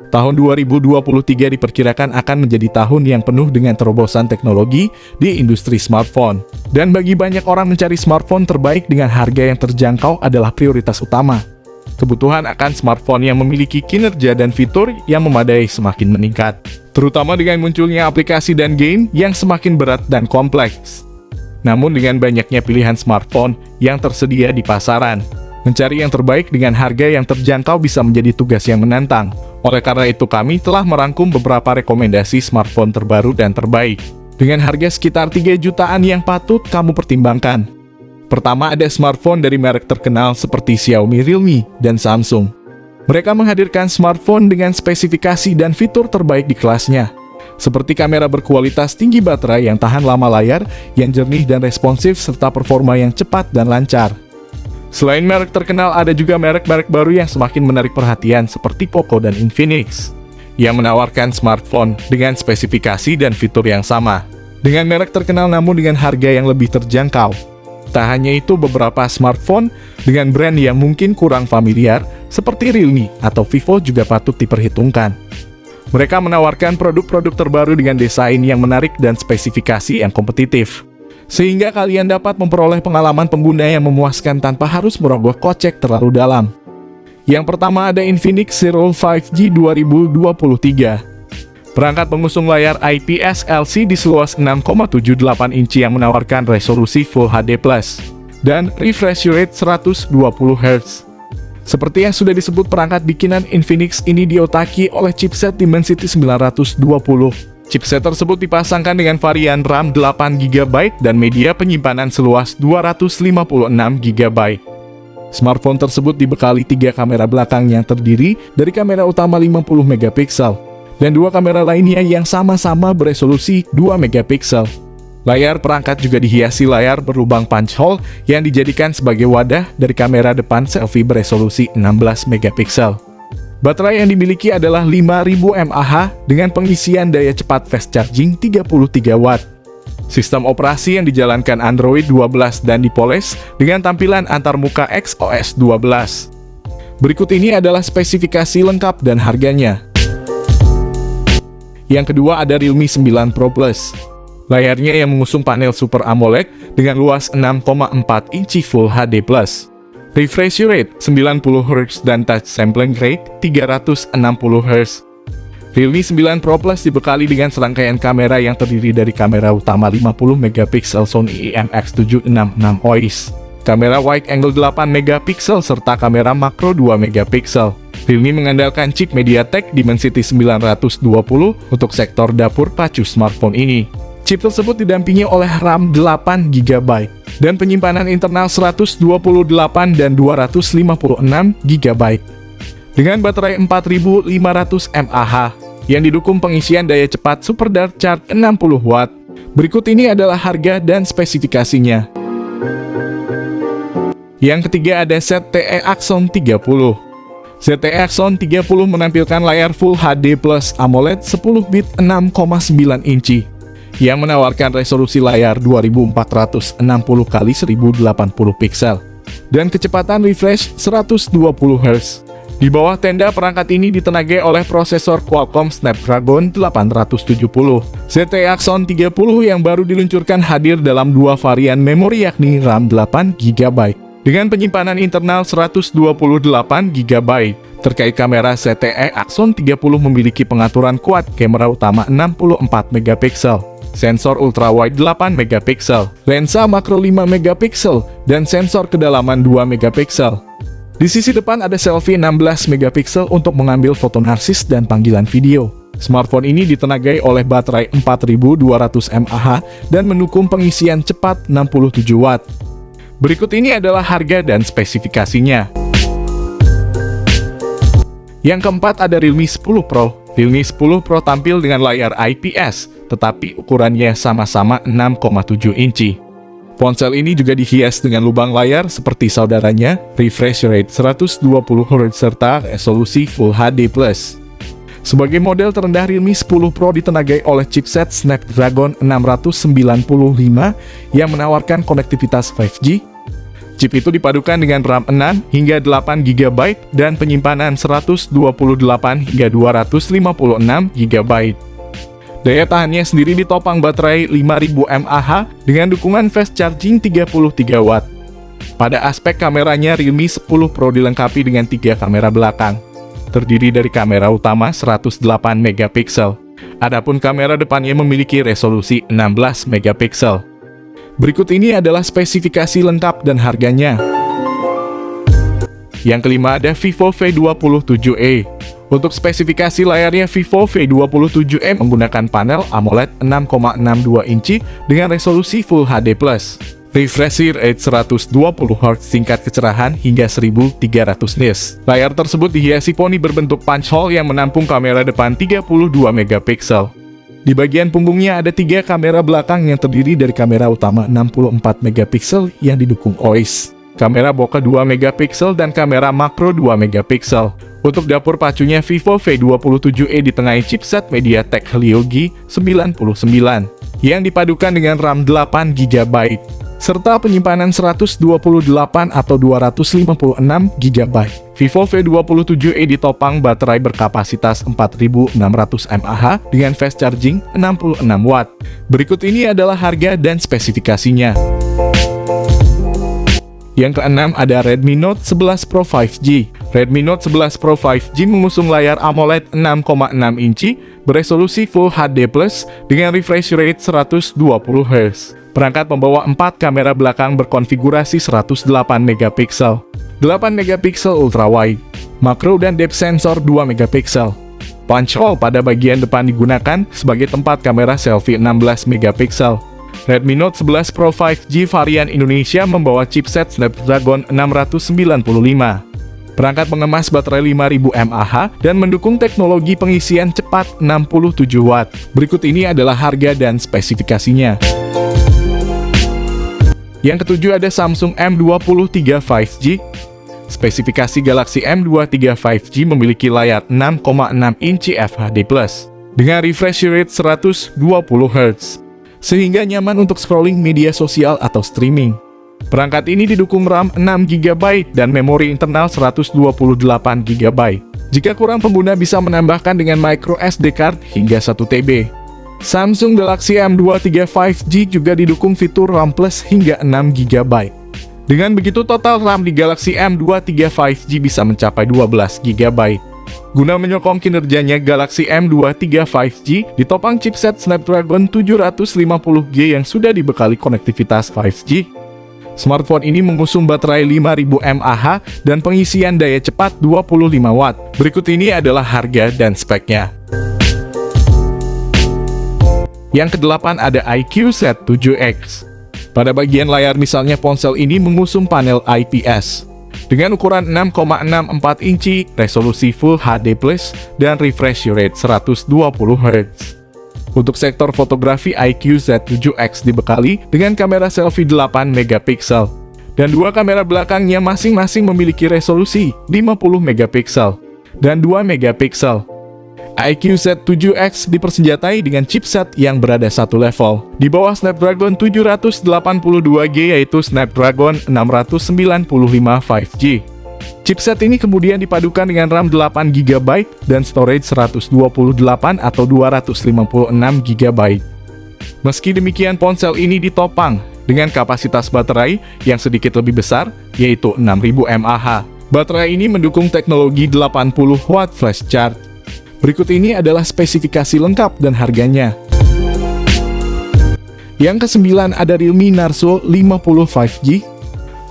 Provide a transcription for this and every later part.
Tahun 2023 diperkirakan akan menjadi tahun yang penuh dengan terobosan teknologi di industri smartphone. Dan bagi banyak orang, mencari smartphone terbaik dengan harga yang terjangkau adalah prioritas utama. Kebutuhan akan smartphone yang memiliki kinerja dan fitur yang memadai semakin meningkat, terutama dengan munculnya aplikasi dan game yang semakin berat dan kompleks. Namun dengan banyaknya pilihan smartphone yang tersedia di pasaran, mencari yang terbaik dengan harga yang terjangkau bisa menjadi tugas yang menantang. Oleh karena itu, kami telah merangkum beberapa rekomendasi smartphone terbaru dan terbaik, dengan harga sekitar 3 jutaan yang patut kamu pertimbangkan. Pertama, ada smartphone dari merek terkenal seperti Xiaomi, Realme, dan Samsung. Mereka menghadirkan smartphone dengan spesifikasi dan fitur terbaik di kelasnya, seperti kamera berkualitas tinggi, baterai yang tahan lama, layar yang jernih dan responsif, serta performa yang cepat dan lancar. Selain merek terkenal, ada juga merek-merek baru yang semakin menarik perhatian seperti Poco dan Infinix, yang menawarkan smartphone dengan spesifikasi dan fitur yang sama, dengan merek terkenal namun dengan harga yang lebih terjangkau. Tak hanya itu, beberapa smartphone dengan brand yang mungkin kurang familiar, seperti Realme atau Vivo, juga patut diperhitungkan. Mereka menawarkan produk-produk terbaru dengan desain yang menarik dan spesifikasi yang kompetitif, sehingga kalian dapat memperoleh pengalaman pengguna yang memuaskan tanpa harus merogoh kocek terlalu dalam. Yang pertama, ada Infinix Zero 5G 2023. Perangkat pengusung layar IPS LCD seluas 6,78 inci yang menawarkan resolusi Full HD+, dan refresh rate 120 Hz. Seperti yang sudah disebut, perangkat bikinan Infinix ini diotaki oleh chipset Dimensity 920. Chipset tersebut dipasangkan dengan varian RAM 8GB dan media penyimpanan seluas 256GB. Smartphone tersebut dibekali 3 kamera belakang yang terdiri dari kamera utama 50MP dan 2 kamera lainnya yang sama-sama beresolusi 2MP. Layar perangkat juga dihiasi layar berlubang punch hole yang dijadikan sebagai wadah dari kamera depan selfie beresolusi 16MP. Baterai yang dimiliki adalah 5000 mAh dengan pengisian daya cepat fast charging 33 Watt. Sistem operasi yang dijalankan Android 12 dan dipoles dengan tampilan antarmuka XOS 12. Berikut ini adalah spesifikasi lengkap dan harganya. Yang kedua, ada Realme 9 Pro Plus. Layarnya yang mengusung panel Super AMOLED dengan luas 6,4 inci Full HD+. Refresh rate 90 Hz dan touch sampling rate 360 Hz. Realme 9 Pro Plus dibekali dengan serangkaian kamera yang terdiri dari kamera utama 50MP Sony IMX766 OIS, kamera wide angle 8MP serta kamera makro 2MP. Realme mengandalkan chip MediaTek Dimensity 920 untuk sektor dapur pacu smartphone ini. Chip tersebut didampingi oleh RAM 8GB dan penyimpanan internal 128 dan 256GB. Dengan baterai 4500 mAh yang didukung pengisian daya cepat Super Dart Charge 60 Watt. Berikut ini adalah harga dan spesifikasinya. Yang ketiga, ada ZTE Axon 30. ZTE Axon 30 menampilkan layar Full HD Plus AMOLED 10 bit 6,9 inci yang menawarkan resolusi layar 2460 x 1080 pixel dan kecepatan refresh 120 Hz. Di bawah tenda, perangkat ini ditenagai oleh prosesor Qualcomm Snapdragon 870. ZTE Axon 30 yang baru diluncurkan hadir dalam 2 varian memori, yakni RAM 8GB dengan penyimpanan internal 128GB. Terkait kamera, ZTE Axon 30 memiliki pengaturan kuat, kamera utama 64MP, sensor ultrawide 8MP, lensa makro 5MP, dan sensor kedalaman 2MP. Di sisi depan ada selfie 16MP untuk mengambil foto narsis dan panggilan video. Smartphone ini ditenagai oleh baterai 4200 mAh dan mendukung pengisian cepat 67 Watt. Berikut ini adalah harga dan spesifikasinya. Yang keempat, ada Realme 10 Pro. Realme 10 Pro tampil dengan layar IPS, tetapi ukurannya sama-sama 6,7 inci. Ponsel ini juga dihias dengan lubang layar seperti saudaranya, refresh rate 120 Hz serta resolusi Full HD+. Sebagai model terendah, Realme 10 Pro ditenagai oleh chipset Snapdragon 695 yang menawarkan konektivitas 5G, Chip itu dipadukan dengan RAM 6 hingga 8 GB dan penyimpanan 128 hingga 256 GB. Daya tahannya sendiri ditopang baterai 5000 mAh dengan dukungan fast charging 33 Watt. Pada aspek kameranya, Realme 10 Pro dilengkapi dengan 3 kamera belakang. Terdiri dari kamera utama 108 megapiksel. Adapun kamera depannya memiliki resolusi 16 megapiksel. Berikut ini adalah spesifikasi lengkap dan harganya. Yang kelima ada Vivo V27e. Untuk spesifikasi layarnya, Vivo V27e menggunakan panel AMOLED 6,62 inci dengan resolusi Full HD+. Refresh rate 120Hz, tingkat kecerahan hingga 1300 nits. Layar tersebut dihiasi poni berbentuk punch hole yang menampung kamera depan 32 megapiksel. Di bagian punggungnya ada 3 kamera belakang yang terdiri dari kamera utama 64 megapiksel yang didukung OIS, kamera bokeh 2 megapiksel dan kamera makro 2 megapiksel. Untuk dapur pacunya, Vivo V27e ditengahi chipset MediaTek Helio G99 yang dipadukan dengan RAM 8 GB serta penyimpanan 128 atau 256 GB. Vivo V27e ditopang baterai berkapasitas 4600 mAh dengan fast charging 66 Watt. Berikut ini adalah harga dan spesifikasinya. Yang keenam ada Redmi Note 11 Pro 5G. Redmi Note 11 Pro 5G mengusung layar AMOLED 6,6 inci beresolusi Full HD+ dengan refresh rate 120Hz. Perangkat membawa 4 kamera belakang berkonfigurasi 108 megapiksel, 8 megapiksel ultrawide, makro dan depth sensor 2 megapiksel. Punch hole pada bagian depan digunakan sebagai tempat kamera selfie 16 megapiksel. Redmi Note 11 Pro 5G varian Indonesia membawa chipset Snapdragon 695. Perangkat mengemas baterai 5000 mAh dan mendukung teknologi pengisian cepat 67 Watt. Berikut ini adalah harga dan spesifikasinya. Yang ketujuh ada Samsung M23 5G. Spesifikasi Galaxy M23 5G memiliki layar 6,6 inci FHD+, dengan refresh rate 120Hz, sehingga nyaman untuk scrolling media sosial atau streaming. Perangkat ini didukung RAM 6 GB dan memori internal 128 GB. Jika kurang, pengguna bisa menambahkan dengan micro SD card hingga 1 TB. Samsung Galaxy M23 5G juga didukung fitur RAM Plus hingga 6 GB. Dengan begitu, total RAM di Galaxy M23 5G bisa mencapai 12 GB. Guna menyokong kinerjanya, Galaxy M23 5G ditopang chipset Snapdragon 750G yang sudah dibekali konektivitas 5G. Smartphone ini mengusung baterai 5000 mAh dan pengisian daya cepat 25 Watt. Berikut ini adalah harga dan speknya. Yang kedelapan ada iQOO Z7X. Pada bagian layar misalnya, ponsel ini mengusung panel IPS dengan ukuran 6,64 inci, resolusi Full HD+, dan refresh rate 120Hz. Untuk sektor fotografi, iQOO Z7X dibekali dengan kamera selfie 8 megapiksel dan 2 kamera belakangnya masing-masing memiliki resolusi 50 megapiksel dan 2 megapiksel. iQOO Z7X dipersenjatai dengan chipset yang berada satu level di bawah Snapdragon 782G, yaitu Snapdragon 695 5G. Chipset ini kemudian dipadukan dengan RAM 8 GB dan storage 128 atau 256 GB. Meski demikian, ponsel ini ditopang dengan kapasitas baterai yang sedikit lebih besar, yaitu 6000 mAh. Baterai ini mendukung teknologi 80 Watt flash charge. Berikut ini adalah spesifikasi lengkap dan harganya. Yang kesembilan ada Realme Narzo 50 5G.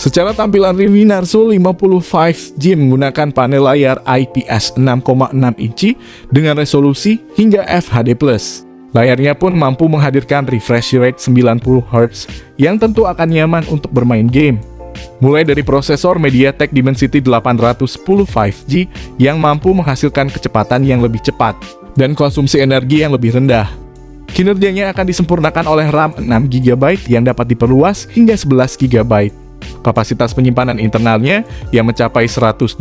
Secara tampilan, Realme Narzo 50 5G menggunakan panel layar IPS 6,6 inci dengan resolusi hingga FHD+. Layarnya pun mampu menghadirkan refresh rate 90Hz yang tentu akan nyaman untuk bermain game. Mulai dari prosesor MediaTek Dimensity 810 5G yang mampu menghasilkan kecepatan yang lebih cepat dan konsumsi energi yang lebih rendah. Kinerjanya akan disempurnakan oleh RAM 6 GB yang dapat diperluas hingga 11 GB. Kapasitas penyimpanan internalnya yang mencapai 128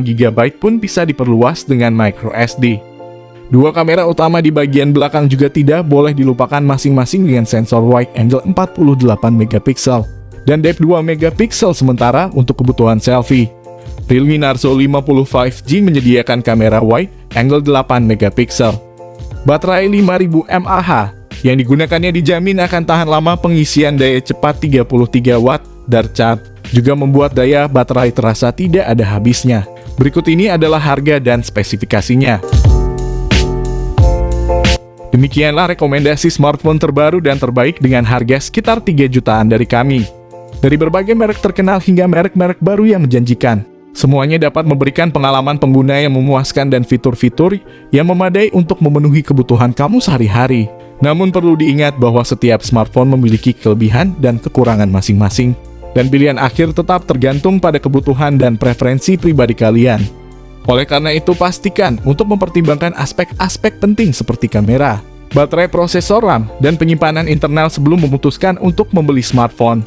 GB pun bisa diperluas dengan micro SD. Dua kamera utama di bagian belakang juga tidak boleh dilupakan, masing-masing dengan sensor wide angle 48 megapiksel dan depth 2 megapiksel sementara untuk kebutuhan selfie. Realme Narzo 50 5G menyediakan kamera wide angle 8 megapiksel. Baterai 5000 mAh yang digunakannya dijamin akan tahan lama, pengisian daya cepat 33 watt, dan charge juga membuat daya baterai terasa tidak ada habisnya. Berikut ini adalah harga dan spesifikasinya. Demikianlah rekomendasi smartphone terbaru dan terbaik dengan harga sekitar 3 jutaan dari kami. Dari berbagai merek terkenal hingga merek-merek baru yang menjanjikan, semuanya dapat memberikan pengalaman pengguna yang memuaskan dan fitur-fitur yang memadai untuk memenuhi kebutuhan kamu sehari-hari. Namun perlu diingat bahwa setiap smartphone memiliki kelebihan dan kekurangan masing-masing, dan pilihan akhir tetap tergantung pada kebutuhan dan preferensi pribadi kalian. Oleh karena itu, pastikan untuk mempertimbangkan aspek-aspek penting seperti kamera, baterai, prosesor RAM, dan penyimpanan internal sebelum memutuskan untuk membeli smartphone.